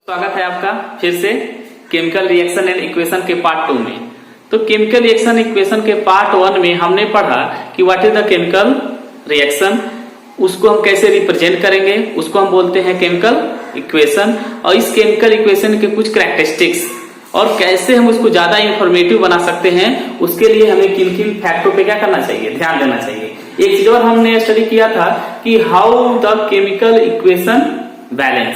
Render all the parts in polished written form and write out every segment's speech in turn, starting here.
स्वागत है आपका फिर से केमिकल रिएक्शन एंड इक्वेशन के पार्ट 2 में। तो केमिकल रिएक्शन इक्वेशन के पार्ट 1 में हमने पढ़ा कि what is the chemical reaction, उसको हम कैसे रिप्रेजेंट करेंगे, उसको हम बोलते हैं केमिकल इक्वेशन। और इस केमिकल इक्वेशन के कुछ कैरेक्टरिस्टिक्स और कैसे हम उसको ज्यादा इंफॉर्मेटिव बना सकते हैं, उसके लिए हमें किन किन फैक्टों पे क्या करना चाहिए, ध्यान देना चाहिए। एक चीज और हमने स्टडी किया था कि how the chemical equation balance,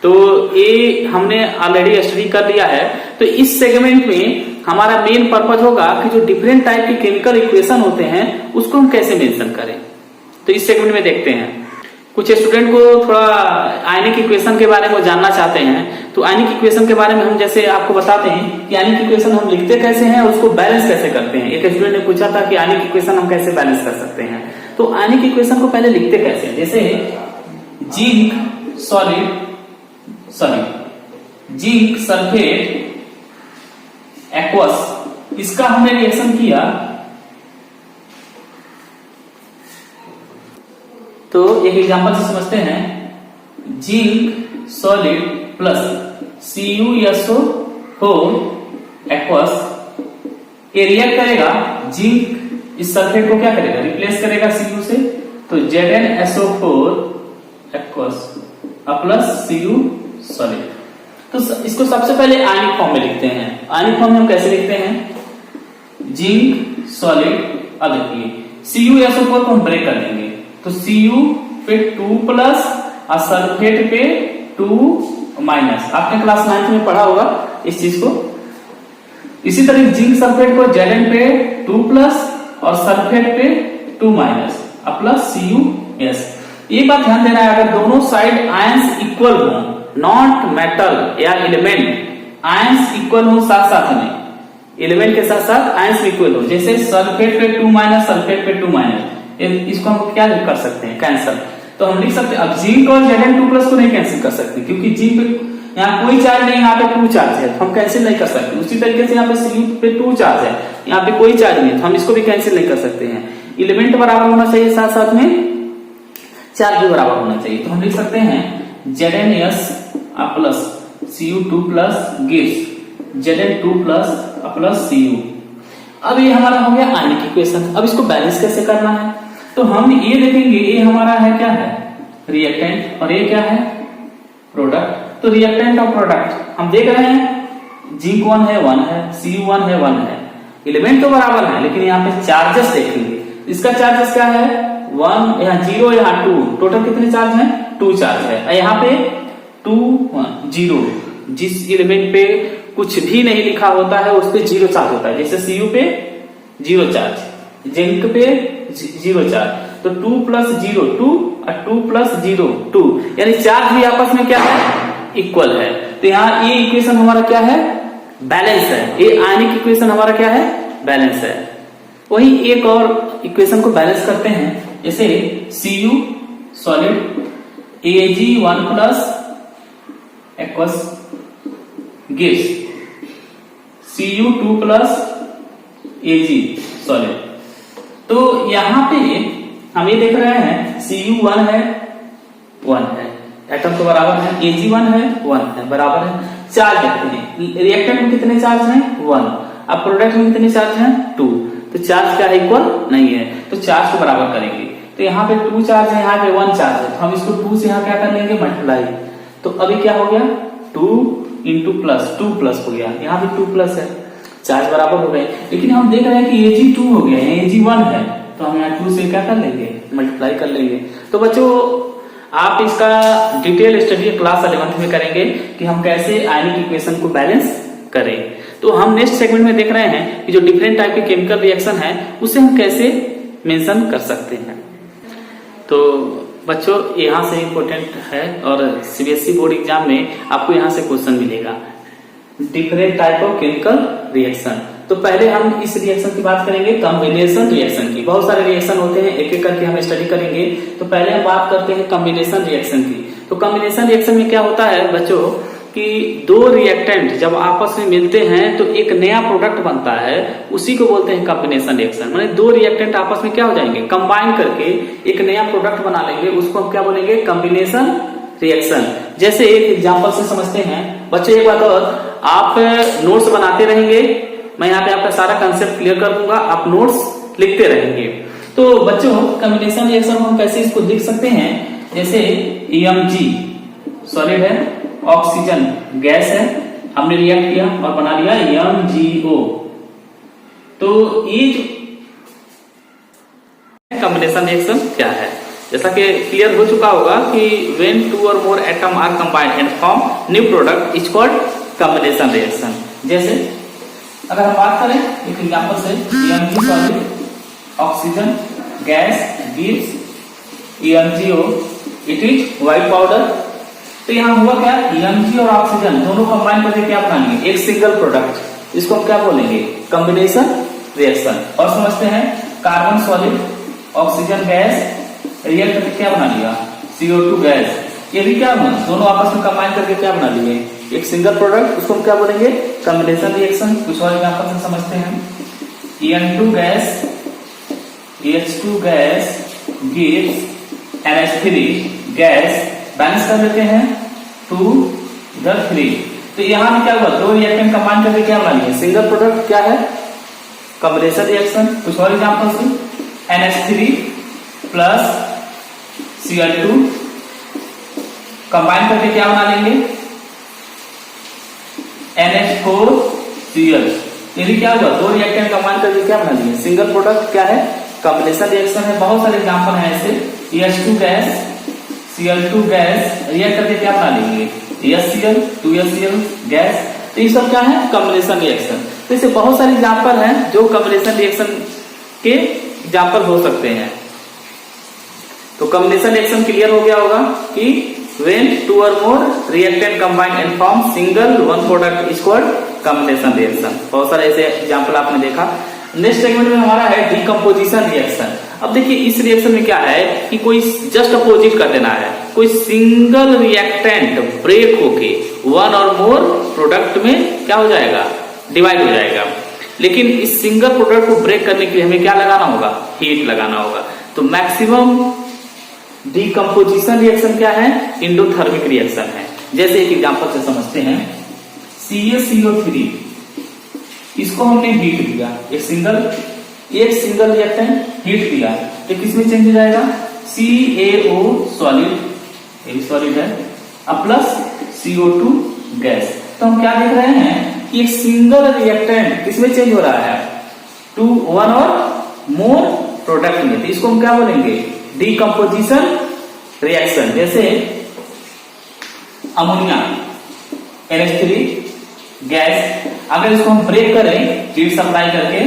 तो ये हमने ऑलरेडी स्टडी कर लिया है। तो इस सेगमेंट में हमारा मेन पर्पज होगा कि जो डिफरेंट टाइप के केमिकल इक्वेशन होते हैं उसको हम कैसे मेंशन करें। तो इस सेगमेंट में देखते हैं, कुछ स्टूडेंट को थोड़ा आयनिक इक्वेशन के बारे में जानना चाहते हैं। तो आयनिक इक्वेशन के बारे में हम जैसे आपको बताते हैं कि आयनिक इक्वेशन हम लिखते कैसे हैं, उसको बैलेंस कैसे करते हैं। एक स्टूडेंट ने पूछा था कि आयनिक इक्वेशन हम कैसे बैलेंस कर सकते हैं। तो आयनिक इक्वेशन को पहले लिखते कैसे हैं, जैसे जिंक जिंक सल्फेट एक्वस, इसका हमने रिएक्शन किया तो एक एग्जांपल से समझते हैं। Zinc solid plus CuSO4 aqueous, ये रिएक्ट करेगा, जिंक इस सल्फेट को क्या करेगा, रिप्लेस करेगा Cu से, तो ZnSO4 aqueous plus Cu solid. तो इसको सबसे पहले आयनिक फॉर्म में लिखते हैं। आयनिक फॉर्म में हम कैसे लिखते हैं, जिंक सॉलिड, अब देखिए CuSO4 को हम ब्रेक कर देंगे, तो Cu पे 2 प्लस और सल्फेट पे 2 माइनस। आपने क्लास 9 में पढ़ा होगा इस चीज को। इसी तरह जिंक सल्फेट को Zn पे 2 प्लस और सल्फेट पे 2 माइनस प्लस CuS। एक बात ध्यान देना है, अगर दोनों साइड आयंस इक्वल हो, नॉट मेटल या एलिमेंट, आयंस इक्वल हो साथ साथ में, एलिमेंट के साथ साथ आयंस इक्वल हो, जैसे सल्फेट पे 2 माइनस सल्फेट पे 2 माइनस, इसको हम क्या कर सकते हैं, कैंसिल। तो हम लिख सकते हैं, अब जिंक और Zn2 प्लस को नहीं कैंसिल कर सकते क्योंकि जिंक पे यहाँ कोई चार्ज नहीं, यहाँ पे 2 चार्ज है, तो हम कैंसिल नहीं कर सकते। उसी तरीके से यहाँ पे Cu पे 2 चार्ज है, यहाँ पे कोई चार्ज नहीं, तो हम इसको भी कैंसिल नहीं कर सकते हैं। एलिमेंट बराबर होना चाहिए, साथ साथ में चार्ज भी बराबर होना चाहिए। तो हम लिख सकते हैं ZnS plus Cu2 plus gives Zn2 plus Cu। अब ये हमारा हो गया आयनिक इक्वेशन। अब इसको बैलेंस कैसे करना है, तो हम ये देखेंगे, ये हमारा है क्या है, रिएक्टेंट, और ये क्या है, प्रोडक्ट। तो रिएक्टेंट और प्रोडक्ट हम देख रहे हैं, जिंक 1 है 1 है, Cu1 है 1 है, एलिमेंट तो बराबर है, लेकिन यहाँ पे चार्जेस देखेंगे। इसका चार्जेस क्या है, 1, यहाँ 0, यहाँ 2, टोटल कितने चार्ज हैं, 2 चार्ज है। यहाँ पे 2 1 0, जिस एलिमेंट पे कुछ भी नहीं लिखा होता है उस पे 0 चार्ज होता है, जैसे Cu पे 0 चार्ज, जिंक पे 0 चार्ज, तो 2 प्लस 0 2 और 2 प्लस 0 2, यानी चार्ज भी आपस में क्या है, इक्वल है। तो यहाँ ये इक्वेशन हमारा क्या है, बैलेंस है। ये आयनिक इक्वेशन हमारा क्या है, बैलेंस है। वही एक और इक्वेशन को बैलेंस करते हैं, जैसे Cu solid Ag1 plus aqueous gives Cu2 plus Ag solid. तो यहां पे हम ये देख रहे हैं, Cu1 है 1 है, एटम तो बराबर है, Ag1 है 1 है, बराबर है। चार्ज देखते हैं, रिएक्टेंट में कितने चार्ज हैं, 1, अब प्रोडक्ट में कितने चार्ज हैं, 2। तो चार्ज क्या इक्वल नहीं है, तो चार्ज को बराबर करेंगे। तो यहाँ पे 2 चार्ज है, यहाँ पे 1 चार्ज है, तो हम इसको 2 से यहाँ क्या कर लेंगे, मल्टीप्लाई। तो अभी क्या हो गया, 2 इंटू प्लस 2 प्लस हो गया, यहाँ भी 2 प्लस है, चार्ज बराबर हो गए। लेकिन हम देख रहे हैं कि Ag2 हो गया, Ag1 है, तो हम यहाँ 2 से क्या कर लेंगे, मल्टीप्लाई कर लेंगे। तो बच्चों आप इसका डिटेल स्टडी क्लास 11th में करेंगे कि हम कैसे आयनिक इक्वेशन को बैलेंस करें। तो हम नेक्स्ट सेगमेंट में देख रहे हैं कि जो डिफरेंट टाइप के केमिकल रिएक्शन है उसे हम कैसे मेंशन कर सकते हैं। तो बच्चों यहाँ से इम्पोर्टेंट है, और CBSE बोर्ड एग्जाम में आपको यहाँ से क्वेश्चन मिलेगा, different type of chemical reaction. तो पहले हम इस रिएक्शन की बात करेंगे, कॉम्बिनेशन रिएक्शन की। बहुत सारे रिएक्शन होते हैं, एक एक करके हम स्टडी करेंगे। तो पहले हम बात करते हैं कॉम्बिनेशन रिएक्शन की। तो कॉम्बिनेशन रिएक्शन में क्या होता है बच्चों, कि 2 रिएक्टेंट जब आपस में मिलते हैं तो एक नया प्रोडक्ट बनता है, उसी को बोलते हैं कॉम्बिनेशन रिएक्शन। माने 2 रिएक्टेंट आपस में क्या हो जाएंगे, कंबाइन करके एक नया प्रोडक्ट बना लेंगे, उसको हम क्या बोलेंगे, कॉम्बिनेशन रिएक्शन। जैसे एक एग्जांपल से समझते हैं बच्चों। एक बात और, आप नोट्स बनाते रहेंगे, मैं यहाँ पे आपका सारा कंसेप्ट क्लियर कर दूंगा, आप नोट्स लिखते रहेंगे। तो बच्चों कॉम्बिनेशन रिएक्शन हम कैसे इसको लिख सकते हैं, जैसे Mg सॉलिड है, ऑक्सीजन गैस है, हमने रिएक्ट किया और बना लिया MgO। तो ये कॉम्बिनेशन रिएक्शन क्या है, जैसा कि क्लियर हो चुका होगा कि when two or more atom are combined and form new product is called combination reaction। जैसे अगर हम बात करें एक एग्जांपल से, Mg solid, oxygen gas gives MgO, it is white powder. तो यहाँ हुआ क्या, Mg और ऑक्सीजन दोनों कंबाइन करके क्या बनाएंगे, एक सिंगल प्रोडक्ट, इसको हम क्या बोलेंगे, कॉम्बिनेशन रिएक्शन। और समझते हैं carbon solid, oxygen gas react करके क्या बना लिया, CO2 गैस। ये भी क्या हुआ, दोनों आपस में कंबाइन करके क्या बना लिए, एक सिंगल प्रोडक्ट, उसको हम क्या बोलेंगे, कॉम्बिनेशन रिएक्शन। कुछ और एग्जांपल से समझते हैं, N2 gas H2 gas gives NH3 gas, balance कर लेते हैं 2 इधर 3। तो यहां में क्या हुआ, दो रिएक्टेंट कंबाइन करके क्या बना लिए, सिंगल प्रोडक्ट, क्या है, कॉम्बिनेशन रिएक्शन। कुछ और एग्जांपल से, NH3 प्लस Cl2 कंबाइन करके क्या बना लेंगे, NH4Cl। ये भी क्या हुआ, दो रिएक्टेंट कंबाइन करके क्या बना लिए, सिंगल प्रोडक्ट, क्या है, कॉम्बिनेशन रिएक्शन है। बहुत सारे एग्जांपल हैं ऐसे, H2 gas Cl2 gas react करके क्या बना लेंगे, HCl 2HCl गैस। तो ये सब क्या है, कॉम्बिनेशन रिएक्शन। तो इससे बहुत सारे एग्जांपल हैं जो कॉम्बिनेशन रिएक्शन के एग्जांपल हो सकते हैं। तो कॉम्बिनेशन रिएक्शन क्लियर हो गया होगा कि when two or more reactant combine and form single one product is called combination reaction। बहुत सारे ऐसे एग्जांपल आपने देखा। नेक्स्ट सेगमेंट में हमारा है डिकम्पोजिशन रिएक्शन। अब देखिए इस रिएक्शन में क्या है कि कोई जस्ट अपोजिट कर देना है, कोई सिंगल रिएक्टेंट ब्रेक होके वन और मोर प्रोडक्ट में क्या हो जाएगा, डिवाइड हो जाएगा। लेकिन इस सिंगल प्रोडक्ट को ब्रेक करने के लिए हमें क्या लगाना होगा, हीट लगाना होगा। तो मैक्सिमम डिकम्पोजिशन रिएक्शन क्या है, एंडोथर्मिक रिएक्शन है। जैसे एक एग्जांपल से समझते हैं, CaCO3 इसको हमने हीट दिया, एक सिंगल रिएक्टेंट हीट दिया तो किसमें चेंज हो जाएगा, CaO सॉलिड, ये भी सॉलिड है, अब प्लस CO2 गैस। तो हम क्या देख रहे हैं कि एक सिंगल रिएक्टेंट किसमें चेंज हो रहा है, टू वन और मोर प्रोडक्ट में। तो इसको हम क्या बोलेंगे, डिकम्पोजिशन रिएक्शन। जैसे अमोनिया NH3 गैस, अगर इसको हम ब्रेक करें हीट सप्लाई करके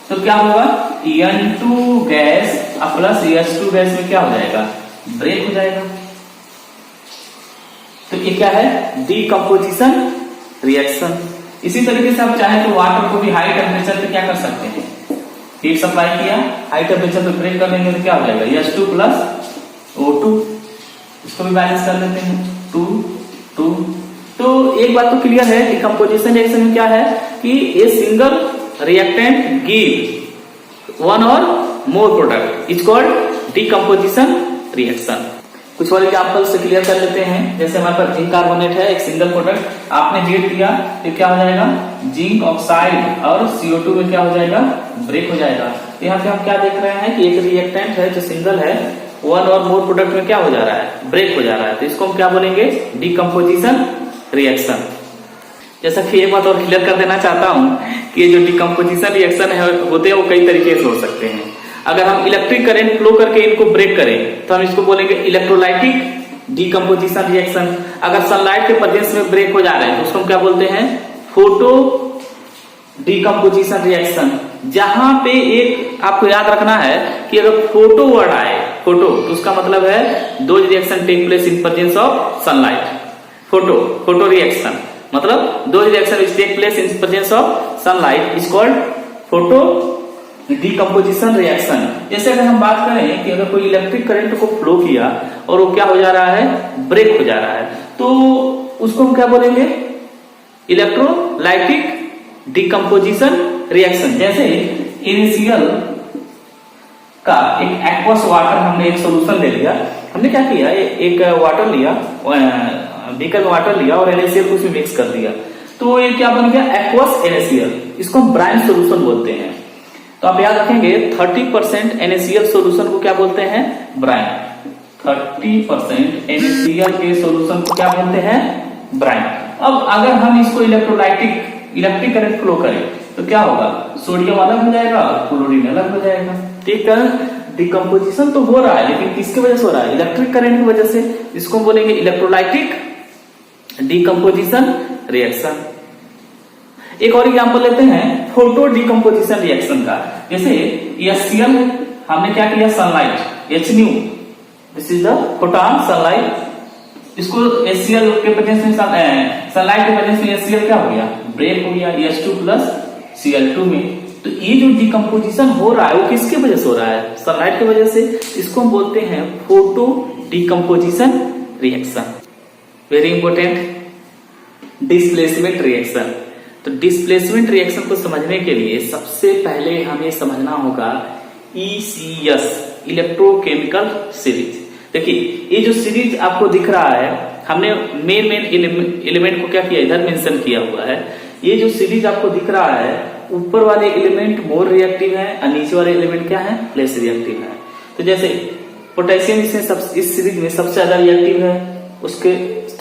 तो क्या होगा, N2 gas plus H2 gas में क्या हो जाएगा, ब्रेक हो जाएगा। तो ये क्या है, डिकम्पोजिशन रिएक्शन। इसी तरीके से आप चाहें तो वाटर को भी हाई टेम्परेचर पे क्या कर सकते हैं, हीट सप्लाई किया, हाई टेम्परेचर पे ब्रेक कर देंगे तो क्या हो जाएगा, H2 प्लस O2। इसको भी बैलेंस कर लेते हैं 2 2। तो एक बात तो क्लियर है, डिकम्पोजिशन रिएक्शन में क्या है कि a single reactant give one और more product is called decomposition reaction. कुछ और एग्जांपल से क्लियर कर लेते हैं। जैसे हमारे पास जिंक कार्बोनेट है, एक सिंगल प्रोडक्ट, आपने हीट दिया तो क्या हो जाएगा, जिंक ऑक्साइड और CO2 में क्या हो जाएगा, ब्रेक हो जाएगा। तो यहाँ पे हम क्या देख रहे हैं कि एक रिएक्टेंट है जो सिंगल है, वन और मोर प्रोडक्ट में क्या हो जा रहा है, ब्रेक हो जा रहा है। तो इसको हम क्या बोलेंगे, डिकम्पोजिशन रिएक्शन। जैसा कि एक बात और क्लियर कर देना चाहता हूं कि जो डिकम्पोजिशन रिएक्शन है होते हैं वो कई तरीके से हो सकते हैं। अगर हम इलेक्ट्रिक करंट फ्लो करके इनको ब्रेक करें तो हम इसको बोलेंगे इलेक्ट्रोलाइटिक डिकम्पोजिशन रिएक्शन। अगर सनलाइट के प्रेजेंस में ब्रेक हो जा रहे हैं तो उसको हम क्या बोलते हैं, फोटो डिकम्पोजिशन रिएक्शन। जहां पे एक आपको याद रखना है कि अगर फोटो वर्ड आए, फोटो, तो उसका मतलब है दो reaction take place in presence of sunlight. Photo reaction मतलब दो reaction which take place in presence of sunlight is called photo decomposition reaction. जैसे अगर हम बात करें कि अगर कोई इलेक्ट्रिक करंट को फ्लो किया और वो क्या हो जा रहा है, ब्रेक हो जा रहा है, तो उसको हम क्या बोलेंगे, इलेक्ट्रोलाइटिक डिकम्पोजिशन रिएक्शन। जैसे इनिशियल का एक एक्वस वाटर हमने एक सोल्यूशन ले लिया, हमने क्या किया, एक वाटर लिया, बीकर में वाटर लिया और NaCl को उसमें मिक्स कर दिया, तो ये क्या बन गया, एक्वस NaCl। इसको हम ब्राइन सोल्यूशन बोलते हैं। तो आप याद रखेंगे 30% NaCl सोल्यूशन को क्या बोलते हैं, ब्राइन। 30% NaCl के सोल्यूशन को क्या बोलते हैं, ब्राइन। अब अगर हम इसको इलेक्ट्रिक करंट फ्लो करें तो क्या होगा, सोडियम अलग हो जाएगा, क्लोरीन अलग हो जाएगा। ठीक है, डिकम्पोजिशन तो हो रहा है, लेकिन किसकी वजह से हो रहा है, इलेक्ट्रिक करंट की वजह से। इसको बोलेंगे इलेक्ट्रोलाइटिक डिकम्पोजिशन रिएक्शन। एक और एग्जांपल लेते हैं फोटो डिकम्पोजिशन रिएक्शन का। जैसे HCl हमने क्या किया, sunlight Hν, this is the photon sunlight. इसको HCl के वजह से, सनलाइट की वजह से HCl क्या हो गया, ब्रेक हो गया H2 प्लस Cl2 में। तो ये जो डिकम्पोजिशन हो रहा है वो किसके वजह से हो रहा है, सनलाइट की वजह से। इसको हम बोलते हैं photo decomposition reaction. Very important, displacement reaction. तो डिस्प्लेसमेंट रिएक्शन को समझने के लिए सबसे पहले हमें समझना होगा ECS, इलेक्ट्रोकेमिकल सीरीज। देखिए ये जो सीरीज आपको दिख रहा है, हमने मेन एलिमेंट को क्या किया, इधर मेंशन किया हुआ है। ये जो सीरीज आपको दिख रहा है, ऊपर वाले एलिमेंट मोर रिएक्टिव है और नीचे वाले एलिमेंट क्या है, लेस रिएक्टिव है। तो जैसे पोटेशियम इस सीरीज में सबसे ज्यादा रिएक्टिव है, उसके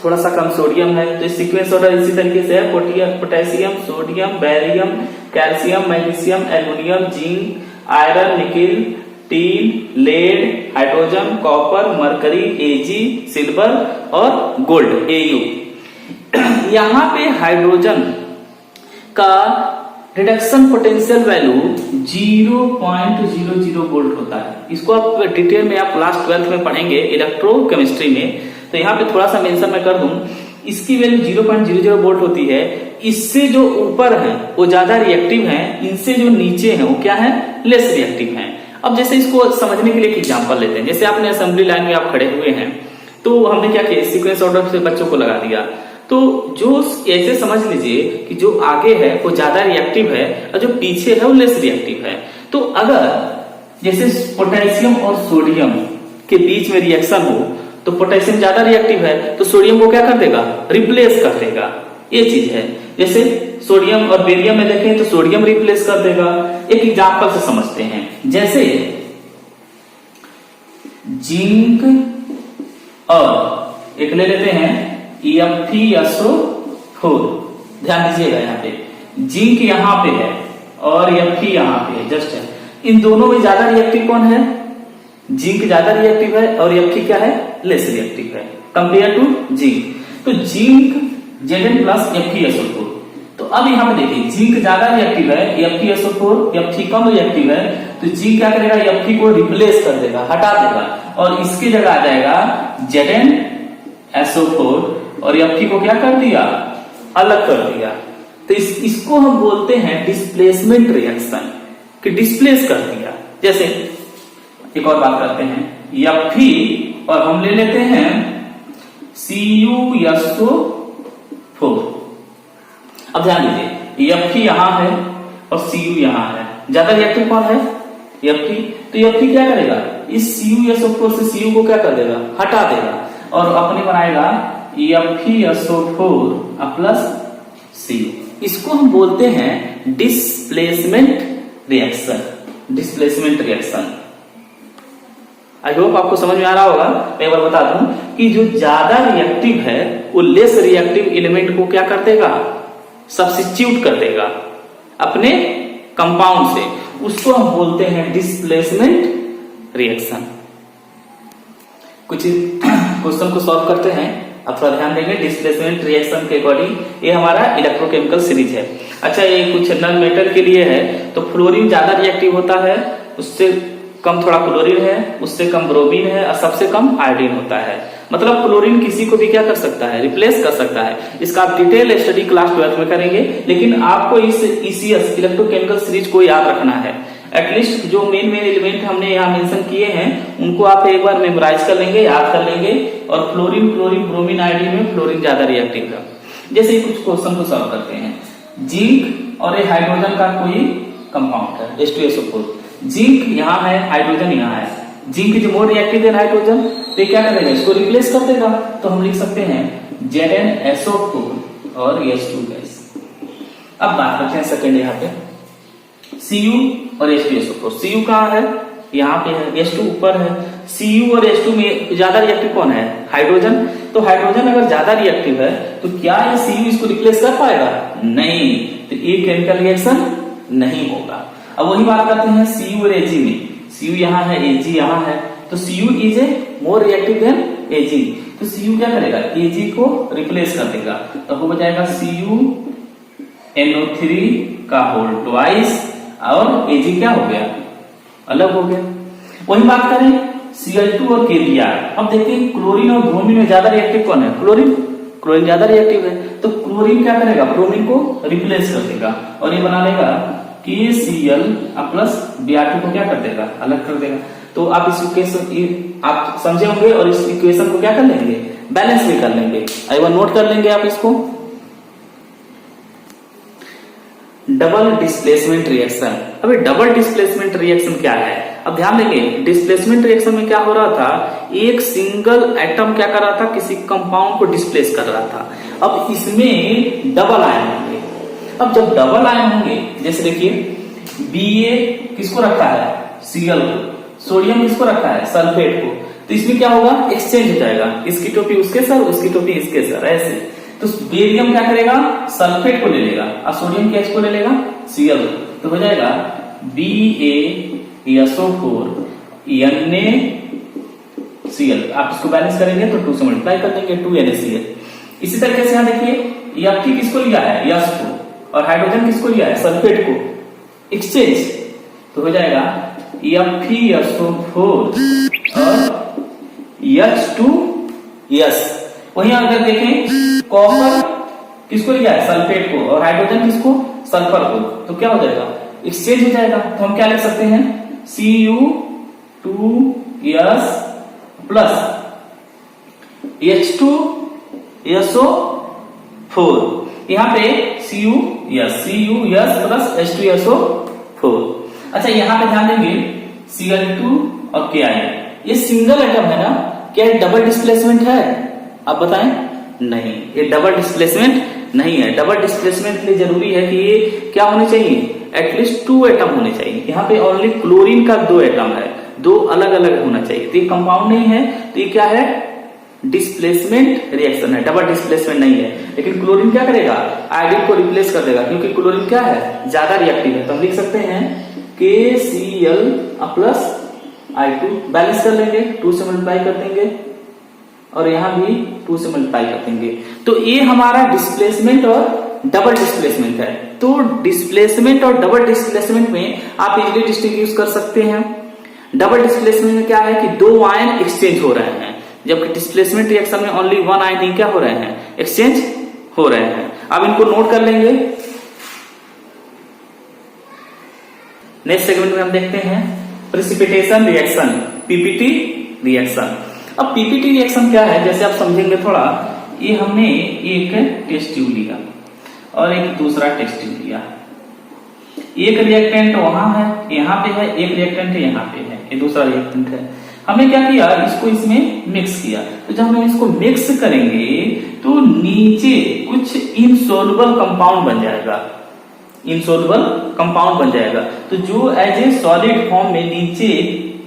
थोड़ा सा कम सोडियम है। तो सीक्वेंस ऑर्डर इसी तरीके से है, potassium, sodium, barium, calcium, magnesium, aluminium, zinc, iron, nickel, tin, lead, hydrogen, copper, mercury, Ag, silver और गोल्ड Au। यहाँ पे हाइड्रोजन का रिडक्शन पोटेंशियल वैल्यू 0.00 वोल्ट होता है। इसको आप डिटेल में आप क्लास 12th में पढ़ेंगे इलेक्ट्रोकेमिस्ट्री में। तो यहाँ पे थोड़ा सा मेंशन मैं कर दूं, इसकी वैल्यू 0.00 वोल्ट होती है। इससे जो ऊपर है वो ज्यादा रिएक्टिव है, इनसे जो नीचे है वो क्या है, लेस रिएक्टिव है। अब जैसे इसको समझने के लिए एक एग्जांपल लेते हैं। जैसे आपने असेंबली लाइन में आप खड़े हुए हैं, तो हमने क्या किया, सीक्वेंस ऑर्डर से बच्चों को लगा दिया। तो जो ऐसे समझ लीजिए कि जो आगे है वो ज्यादा रिएक्टिव है और जो पीछे है वो लेस रिएक्टिव है। तो अगर जैसे पोटेशियम और सोडियम के बीच में रिएक्शन हो तो पोटेशियम ज्यादा रिएक्टिव है तो सोडियम को क्या कर देगा, रिप्लेस कर देगा। ये चीज है। जैसे सोडियम और बेरियम में देखें तो सोडियम रिप्लेस कर देगा। एक एग्जांपल से समझते हैं, जैसे जिंक और एक ले लेते हैं FeSO4। ध्यान दीजिएगा, यहाँ पे जिंक यहाँ पे है और Fe यहाँ पे है, जस्ट है। इन दोनों में ज्यादा रिएक्टिव कौन है, जिंक ज्यादा रिएक्टिव है और Fe क्या है, लेस रिएक्टिव है कंपेयर टू जिंक। तो जिंक Zn प्लस FeSO4। तो अब यहाँ पे देखिए जिंक ज्यादा रिएक्टिव है, FeSO4, Fe कम रिएक्टिव है। तो जिंक क्या करेगा, Fe को रिप्लेस कर देगा, हटा देगा और इसकी जगह आ जाएगा ZnSO4 और Fe को क्या कर दिया, अलग कर दिया। तो इसको हम बोलते हैं डिस्प्लेसमेंट रिएक्शन, कि डिस्प्लेस कर दिया। जैसे एक और बात करते हैं, Fe और हम ले लेते हैं CuSO4। अब ध्यान दीजिए Fe यहां है और Cu यहां है, ज्यादा रिएक्टिव कौन है, Fe। तो Fe क्या करेगा, इस CuSO4 से Cu को क्या कर देगा, हटा देगा और अपने बनाएगा FeSO4 प्लस Cu। इसको हम बोलते हैं displacement reaction. Displacement reaction I hope आपको समझ में आ रहा होगा। मैं एक बार बता दूं कि जो ज्यादा रिएक्टिव है वो लेस रिएक्टिव एलिमेंट को क्या कर देगा, सब्स्टिट्यूट कर देगा अपने कंपाउंड से। उसको हम बोलते हैं डिस्प्लेसमेंट रिएक्शन। कुछ क्वेश्चन को सॉल्व करते हैं, आप थोड़ा ध्यान देंगे डिस्प्लेसमेंट रिएक्शन के अकॉर्डिंग। ये हमारा इलेक्ट्रोकेमिकल सीरीज है। अच्छा, ये कुछ नॉन मेटल के लिए है। तो फ्लोरीन ज्यादा रिएक्टिव होता है, उससे कम थोड़ा क्लोरीन है, उससे कम ब्रोमीन है और सबसे कम आयोडीन होता है। मतलब क्लोरीन किसी को भी क्या कर सकता है, रिप्लेस कर सकता है। इसका आप डिटेल स्टडी क्लास 12th में करेंगे, लेकिन आपको इस ECS इलेक्ट्रोकेमिकल सीरीज को याद रखना है। एटलीस्ट जो मेन एलिमेंट हमने यहाँ मेंशन किए हैं उनको आप एक बार मेमोराइज कर लेंगे, याद कर लेंगे। और फ्लोरीन, क्लोरीन, ब्रोमीन, आयोडीन में फ्लोरीन ज्यादा रिएक्टिव है। जैसे कुछ क्वेश्चन को सॉल्व करते हैं। जिंक और एक हाइड्रोजन का कोई कंपाउंड है H2SO4। जिंक यहाँ है, हाइड्रोजन यहाँ है। Zinc is more reactive than hydrogen. तो ये क्या करेगा, इसको रिप्लेस कर देगा। तो हम लिख सकते हैं ZnSO4 और H2 गैस। अब बात करते हैं सेकंड, यहाँ पे Cu और H2SO4। Cu कहाँ है, यहाँ पे है, H2 ऊपर है। Cu और H2 में ज्यादा रिएक्टिव कौन है, हाइड्रोजन। तो हाइड्रोजन अगर ज्यादा रिएक्टिव है तो क्या ये Cu इसको रिप्लेस कर पाएगा, नहीं। तो ये केमिकल रिएक्शन नहीं होगा। अब वही बात करते हैं Cu और Ag में। Cu यहाँ है, Ag यहाँ है, तो Cu is a more reactive than Ag। तो Cu क्या करेगा, Ag को रिप्लेस कर देगा। तो हो जाएगा CuNO3 का होल ट्वाइस और Ag क्या हो गया, अलग हो गया। वही बात करें Cl2 और KBr। अब देखते हैं क्लोरीन और ब्रोमीन में ज्यादा रिएक्टिव कौन है, क्लोरीन। क्लोरीन ज्यादा रिएक्टिव है, तो क्लोरीन क्या करेगा, ब्रोमीन को रिप्लेस कर देगा और ये बना लेगा KCl प्लस Br2 को क्या कर देगा, अलग कर देगा। तो आप इस इक्वेशन आप समझे होंगे और इस इक्वेशन को क्या कर लेंगे, बैलेंस भी कर लेंगे। एक बार नोट कर लेंगे आप इसको। Double displacement reaction. अभी डबल डिस्प्लेसमेंट रिएक्शन क्या है, अब ध्यान देंगे। डिस्प्लेसमेंट रिएक्शन में क्या हो रहा था, एक सिंगल एटम क्या कर रहा था, किसी कंपाउंड को डिस्प्लेस कर रहा था। अब इसमें डबल आयन होंगे। अब जब डबल आयन होंगे, जैसे देखिए Ba किसको रखा है, Cl को, सोडियम किसको रखा है, सल्फेट को, तो इसमें क्या होगा, एक्सचेंज हो जाएगा, इसकी टोपी उसके सर, उसकी टोपी इसके सर, ऐसे। तो बेरियम क्या करेगा, सल्फेट को ले लेगा और सोडियम क्या इसको ले लेगा, Cl। तो हो जाएगा BaSO4 NaCl। आप इसको बैलेंस करेंगे तो 2 से मल्टीप्लाई कर देंगे, 2NaCl। इसी तरीके से यहाँ देखिए Fe किसको लिया है, यस को, और हाइड्रोजन किसको लिया है, सल्फेट को, एक्सचेंज। तो हो जाएगा FeSO4 और H2S। वहीं अगर देखें कॉपर किसको लिया है, सल्फेट को, और हाइड्रोजन किसको, सल्फर को, तो क्या हो जाएगा, एक्सचेंज हो जाएगा। तो हम क्या लिख सकते हैं, Cu2S प्लस H2SO4। यहाँ पे CuS प्लस H2SO4। अच्छा यहाँ पे ध्यान देंगे Cl2 और Ki, ये सिंगल एटम है ना, क्या ये डबल डिस्प्लेसमेंट है, आप बताएं, नहीं, ये डबल डिस्प्लेसमेंट नहीं है। डबल डिस्प्लेसमेंट के लिए जरूरी है कि ये क्या होने चाहिए, एटलीस्ट 2 एटम होने चाहिए। यहाँ पे ओनली क्लोरीन का 2 एटम है, 2 अलग अलग होना चाहिए। तो ये कंपाउंड नहीं है, तो ये क्या है, डिस्प्लेसमेंट रिएक्शन है, डबल डिस्प्लेसमेंट नहीं है। लेकिन क्लोरीन क्या करेगा, आयोडीन को रिप्लेस कर देगा, क्योंकि क्लोरीन क्या है, ज्यादा रिएक्टिव है। तो हम लिख सकते हैं KCl प्लस I2, बैलेंस कर लेंगे, 2 से मल्टीप्लाई कर देंगे और यहां भी 2 से मल्टीप्लाई कर देंगे। तो ये हमारा डिस्प्लेसमेंट और डबल डिस्प्लेसमेंट है। तो डिस्प्लेसमेंट और डबल डिस्प्लेसमेंट में आप इजीली डिस्टिंग्विश कर सकते हैं। डबल डिस्प्लेसमेंट में क्या है कि 2 आयन एक्सचेंज हो रहे हैं, जबकि डिस्प्लेसमेंट रिएक्शन में ओनली 1 आयन ही क्या हो रहे हैं, एक्सचेंज हो रहे हैं। अब इनको नोट कर लेंगे। नेक्स्ट सेगमेंट में हम देखते हैं प्रेसिपिटेशन रिएक्शन, पीपीटी रिएक्शन। अब पीपीटी रिएक्शन क्या है, जैसे आप समझेंगे थोड़ा, ये हमने एक टेस्ट ट्यूब लिया और एक दूसरा टेस्ट ट्यूब लिया। एक रिएक्टेंट वहां है, यहाँ पे है, एक रिएक्टेंट यहाँ पे है, ये दूसरा रिएक्टेंट है। हमने क्या किया, इसको इसमें मिक्स किया। तो जब हम इसको मिक्स करेंगे तो नीचे कुछ इनसोल्युबल कंपाउंड बन जाएगा, इनसोल्युबल कंपाउंड बन जाएगा। तो जो एज ए सॉलिड फॉर्म में नीचे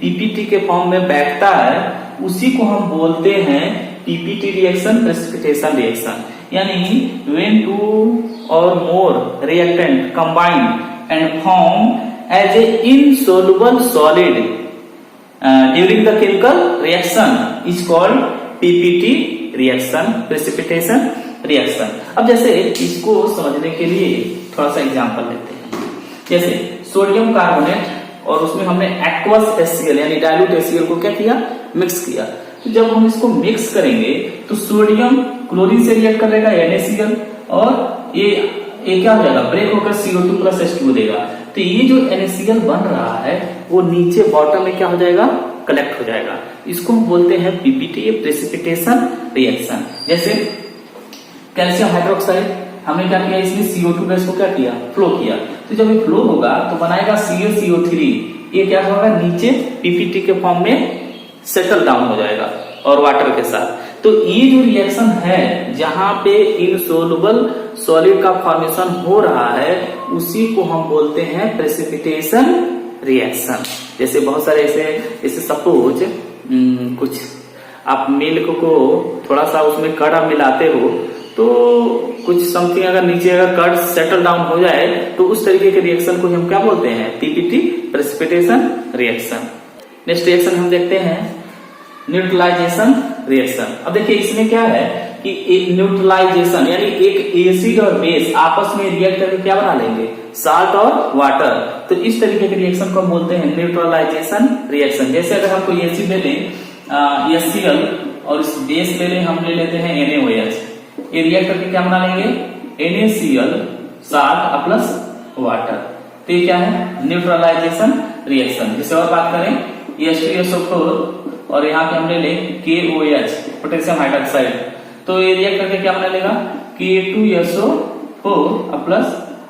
पीपीटी के फॉर्म में बैठता है, उसी को हम बोलते हैं पीपीटी रिएक्शन, प्रेसिपिटेशन रिएक्शन। यानी व्हेन 2 और मोर reactant combine and form as a insoluble solid during the chemical reaction is called PPT reaction, precipitation reaction. अब जैसे इसको समझने के लिए थोड़ा सा एग्जांपल लेते हैं। जैसे सोडियम कार्बोनेट और उसमें हमने एक्वस HCl यानी डाइल्यूट HCl को क्या किया, मिक्स किया। तो जब हम इसको मिक्स करेंगे तो सोडियम क्लोरीन से रिएक्ट करेगा NaCl और ये क्या हो जाएगा, ब्रेक होकर CO2 प्लस H2 देगा। तो ये जो NaCl बन रहा है वो नीचे बॉटम में क्या हो जाएगा, कलेक्ट हो जाएगा। इसको हम बोलते हैं पीपीटी, प्रेसिपिटेशन रिएक्शन। जैसे कैल्शियम हाइड्रोक्साइड, हमने क्या किया, इसमें CO2 गैस को क्या किया, फ्लो किया। तो जब ये फ्लो होगा तो बनाएगा CaCO3, ये क्या होगा, नीचे पीपीटी के फॉर्म में सेटल डाउन हो जाएगा। और वाटर के साथ। तो ये जो रिएक्शन है जहां पे इनसोल्युबल सॉलिड का फॉर्मेशन हो रहा है उसी को हम बोलते हैं प्रेसिपिटेशन रिएक्शन। जैसे बहुत सारे ऐसे सपोज कुछ आप मिल्क को थोड़ा सा उसमें कर्ड आप मिलाते हो तो कुछ समथिंग अगर नीचे अगर कर्ड सेटल डाउन हो जाए तो उस तरीके के रिएक्शन को हम क्या बोलते हैं, PPT precipitation reaction. Next reaction हम देखते हैं न्यूट्रलाइजेशन रिएक्शन। अब देखिए इसमें क्या है कि न्यूट्रलाइजेशन यानी एक एसिड और बेस आपस में रिएक्ट करके क्या बना लेंगे, साल्ट और वाटर। तो इस तरीके के रिएक्शन को हम बोलते हैं न्यूट्रलाइजेशन रिएक्शन। जैसे अगर हम कोई एसिड ले लें HCl और इस बेस ले लें, हम ले लेते हैं NaOH, ये रिएक्ट करके क्या बना लेंगे NaCl साल्ट प्लस वाटर। तो ये क्या है न्यूट्रलाइजेशन रिएक्शन। जिसे और बात करें H2SO4 और यहाँ पे हम ले लें KOH पोटेशियम हाइड्रोक्साइड, तो ये रिएक्ट करके क्या बना लेगा K2SO4 प्लस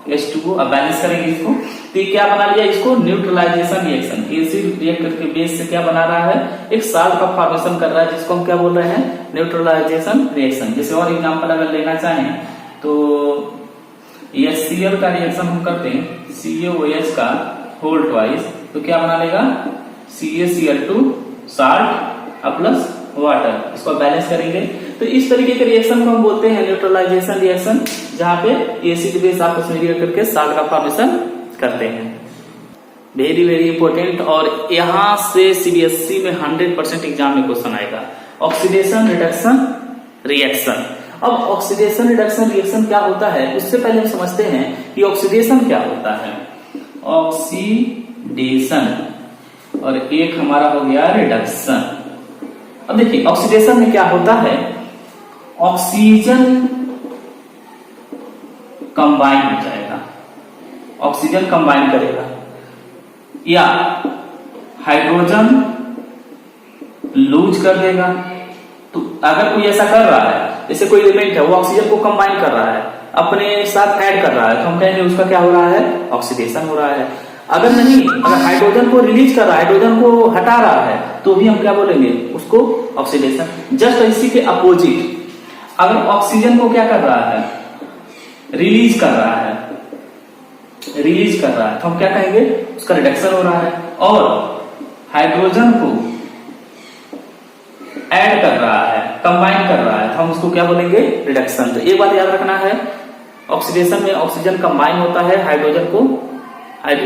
H2O। अब बैलेंस करेंगे इसको, तो ये क्या बना लिया इसको न्यूट्रलाइजेशन रिएक्शन। एसिड रिएक्ट करके बेस से क्या बना रहा है, एक साल्ट का फॉर्मेशन कर रहा है जिसको हम क्या बोल रहे हैं, न्यूट्रलाइजेशन रिएक्शन। जैसे और एग्जांपल अगर लेना चाहें तो HCl का रिएक्शन हम करते हैं CaOH का होल ट्वाइस, तो क्या बना लेगा CaCl2 साल्ट प्लस वाटर। इसको बैलेंस करेंगे तो इस तरीके के रिएक्शन को हम बोलते हैं न्यूट्रलाइजेशन रिएक्शन, जहां पे एसिड बेस आपस में रिएक्ट करके साल्ट का फॉर्मेशन करते हैं। वेरी वेरी इंपॉर्टेंट, और यहां से सीबीएसई में 100% एग्जाम में क्वेश्चन आएगा ऑक्सीडेशन रिडक्शन रिएक्शन। अब ऑक्सीडेशन रिडक्शन रिएक्शन क्या होता है उससे पहले हम समझते हैं कि ऑक्सीडेशन क्या होता है। ऑक्सीडेशन और एक हमारा हो गया रिडक्शन। अब देखिए ऑक्सीडेशन में क्या होता है, ऑक्सीजन कंबाइन हो जाएगा, ऑक्सीजन कंबाइन करेगा, या हाइड्रोजन लूज कर देगा। तो अगर कोई ऐसा कर रहा है, जैसे कोई एलिमेंट है वो ऑक्सीजन को कंबाइन कर रहा है, अपने साथ ऐड कर रहा है, तो हम कहेंगे उसका क्या हो रहा है, ऑक्सीडेशन हो रहा है। अगर नहीं, अगर हाइड्रोजन को रिलीज कर रहा है, हाइड्रोजन को हटा रहा है, तो भी हम क्या बोलेंगे उसको ऑक्सीडेशन। जस्ट इसी के अपोजिट अगर ऑक्सीजन को क्या कर रहा है, रिलीज कर रहा है, रिलीज कर रहा है, तो हम क्या कहेंगे उसका रिडक्शन हो रहा है। और हाइड्रोजन को ऐड कर रहा है, कंबाइन कर रहा है, तो हम उसको क्या बोलेंगे रिडक्शन। तो एक बात याद रखना है, ऑक्सीडेशन में ऑक्सीजन कंबाइन होता है हाइड्रोजन को,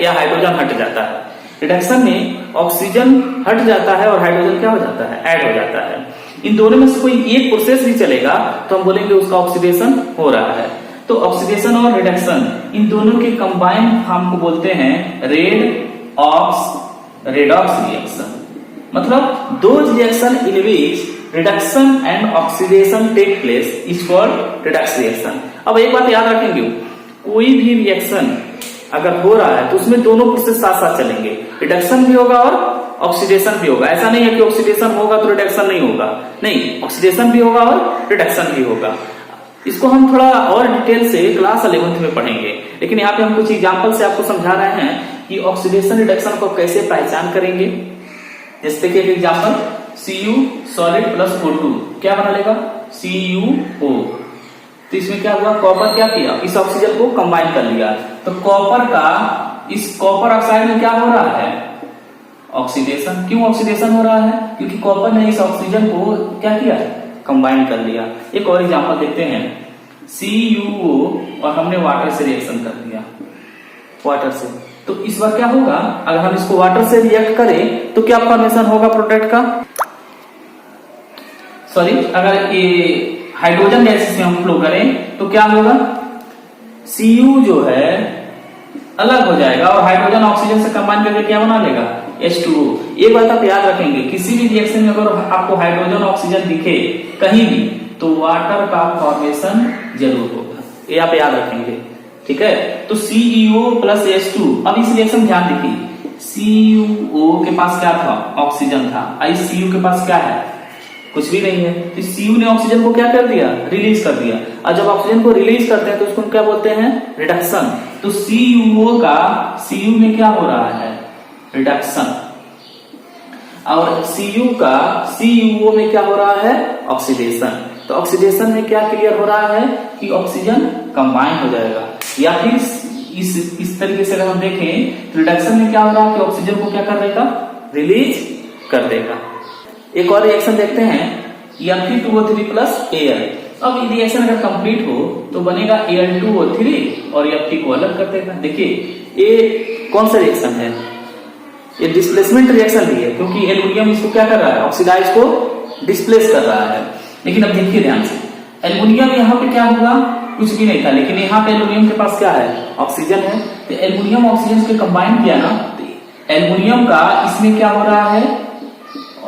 या हाइड्रोजन हट जाता है। रिडक्शन में ऑक्सीजन हट जाता है और हाइड्रोजन क्या हो जाता है, ऐड हो जाता है। इन दोनों में से कोई एक प्रोसेस भी चलेगा तो हम बोलेंगे उसका ऑक्सीडेशन हो रहा है। तो ऑक्सीडेशन और रिडक्शन इन दोनों के कंबाइन फॉर्म को बोलते हैं रेडॉक्स रिएक्शन। मतलब those reaction in which reduction and oxidation take place is called redox reaction. अब एक बात याद रखेंगे, कोई भी रिएक्शन अगर हो रहा है तो उसमें दोनों प्रोसेस साथ साथ चलेंगे, रिडक्शन भी होगा और ऑक्सीडेशन भी होगा। ऐसा नहीं है कि ऑक्सीडेशन होगा तो रिडक्शन नहीं होगा, नहीं, ऑक्सीडेशन भी होगा और रिडक्शन भी होगा। इसको हम थोड़ा और डिटेल से क्लास 11th में पढ़ेंगे, लेकिन यहाँ पे हम कुछ एग्जांपल से आपको समझा रहे हैं कि ऑक्सीडेशन रिडक्शन को कैसे पहचान करेंगे। जैसे कि एक example, Cu solid plus O2 क्या बना लेगा, CuO। तो इसमें क्या हुआ, कॉपर क्या किया, इस ऑक्सीजन को कंबाइन कर लिया, तो कॉपर का इस कॉपर ऑक्साइड में क्या हो रहा है, ऑक्सीडेशन। क्यों ऑक्सीडेशन हो रहा है, क्योंकि कॉपर ने इस ऑक्सीजन को क्या किया, कंबाइन कर लिया। एक और एग्जांपल देखते हैं, CuO और हमने वाटर से रिएक्शन कर दिया, वाटर से, तो इस बार क्या होगा, अगर हम इसको वाटर से रिएक्ट करें तो क्या फॉर्मेशन होगा प्रोडक्ट का, सॉरी, अगर ये हाइड्रोजन गैसेस में हम फ्लो करें तो क्या होगा, Cu जो है अलग हो जाएगा और हाइड्रोजन ऑक्सीजन से कंबाइन करके क्या बना लेगा, H2O। एक बात आप याद रखेंगे, किसी भी रिएक्शन में अगर आपको हाइड्रोजन ऑक्सीजन दिखे कहीं भी तो वाटर का फॉर्मेशन जरूर होगा, ये आप याद रखेंगे, ठीक है। तो CEO प्लस H2, अब इस रिएक्शन ध्यान देखिए, CuO के पास क्या था, ऑक्सीजन था, Cu के पास क्या है, कुछ भी नहीं है। तो Cu ने ऑक्सीजन को क्या कर दिया, रिलीज कर दिया, और जब ऑक्सीजन को रिलीज करते हैं तो उसको क्या बोलते हैं, रिडक्शन। तो CuO का Cu में क्या हो रहा है, रिडक्शन। और Cu का CuO में क्या हो रहा है, ऑक्सीडेशन। तो ऑक्सीडेशन में क्या क्लियर हो रहा है कि ऑक्सीजन कंबाइन हो जाएगा, या फिर इस तरीके से अगर हम देखें तो रिडक्शन में क्या हो रहा है कि ऑक्सीजन को क्या कर देगा, रिलीज कर देगा। एक और रिएक्शन देखते हैं, Fe2O3 प्लस Al। अब ये रिएक्शन अगर कंप्लीट हो तो बनेगा Al2O3 और Fe को अलग कर देगा। देखिए ये कौन सा रिएक्शन है, ये डिस्प्लेसमेंट रिएक्शन भी है, क्योंकि एल्युमिनियम इसको क्या कर रहा है, ऑक्सीडाइज को डिस्प्लेस कर रहा है। लेकिन अब देखिए ध्यान से, एल्युमिनियम यहाँ पे क्या होगा, कुछ भी नहीं था, लेकिन यहाँ पे एल्युमिनियम के पास क्या है, ऑक्सीजन है। तो एल्युमिनियम ऑक्सीजन को कंबाइन किया ना, तो एल्युमिनियम का इसमें क्या हो रहा है,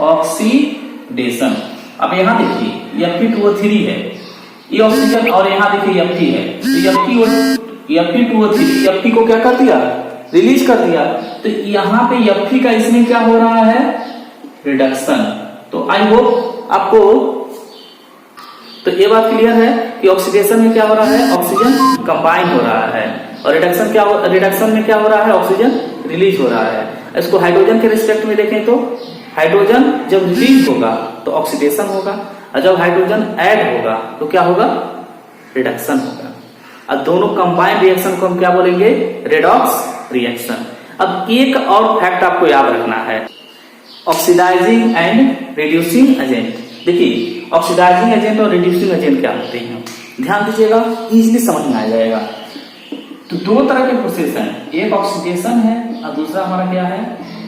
ऑक्सीडेशन। अब यहाँ देखिए Fe2O3 है, ये ऑक्सीजन, और यहाँ देखिए Fe है, तो Fe2O3 Fe को क्या कर दिया, रिलीज कर दिया। तो यहाँ पे Fe का इसमें क्या हो रहा है, रिडक्शन। तो आई होप आपको तो ये बात क्लियर है कि ऑक्सीडेशन में क्या हो रहा है, ऑक्सीजन कंबाइन हो रहा है, और रिडक्शन में क्या हो रहा है, ऑक्सीजन रिलीज हो रहा है। इसको हाइड्रोजन के रिस्पेक्ट में देखें तो हाइड्रोजन जब रिलीज होगा तो ऑक्सीडेशन होगा, और जब हाइड्रोजन ऐड होगा तो क्या होगा, रिडक्शन होगा। और दोनों कंबाइंड रिएक्शन को हम क्या बोलेंगे, रेडॉक्स रिएक्शन। अब एक और फैक्ट आपको याद रखना है, ऑक्सीडाइजिंग एंड रिड्यूसिंग एजेंट। देखिए ऑक्सीडाइजिंग एजेंट और रिड्यूसिंग एजेंट क्या होते हैं, ध्यान दीजिएगा, इजीली समझ में आ जाएगा। तो दो तरह के प्रोसेस हैं, एक ऑक्सीडेशन है और दूसरा हमारा क्या है,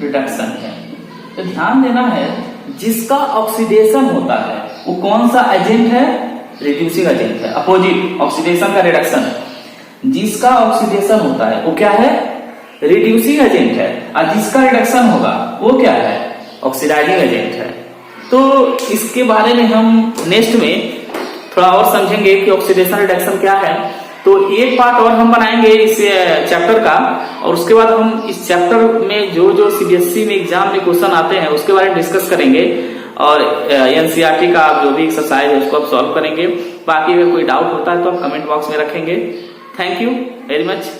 रिडक्शन है। तो ध्यान देना है, जिसका ऑक्सीडेशन होता है वो कौन सा एजेंट है, रिड्यूसिंग एजेंट है। अपोजिट ऑक्सीडेशन का रिडक्शन, जिसका ऑक्सीडेशन होता है वो क्या है, रिड्यूसिंग एजेंट है, और जिसका रिडक्शन होगा वो क्या है, ऑक्सीडाइजिंग एजेंट है। तो इसके बारे में हम नेक्स्ट में थोड़ा और समझेंगे कि ऑक्सीडेशन रिडक्शन क्या है। तो एक पार्ट और हम बनाएंगे इस चैप्टर का, और उसके बाद हम इस चैप्टर में जो सीबीएसई में एग्जाम में क्वेश्चन आते हैं उसके बारे में डिस्कस करेंगे, और एनसीईआरटी का जो भी एक्सरसाइज है उसको आप सॉल्व करेंगे। बाकी अगर कोई डाउट होता है तो आप कमेंट बॉक्स में रखेंगे। Thank you very much.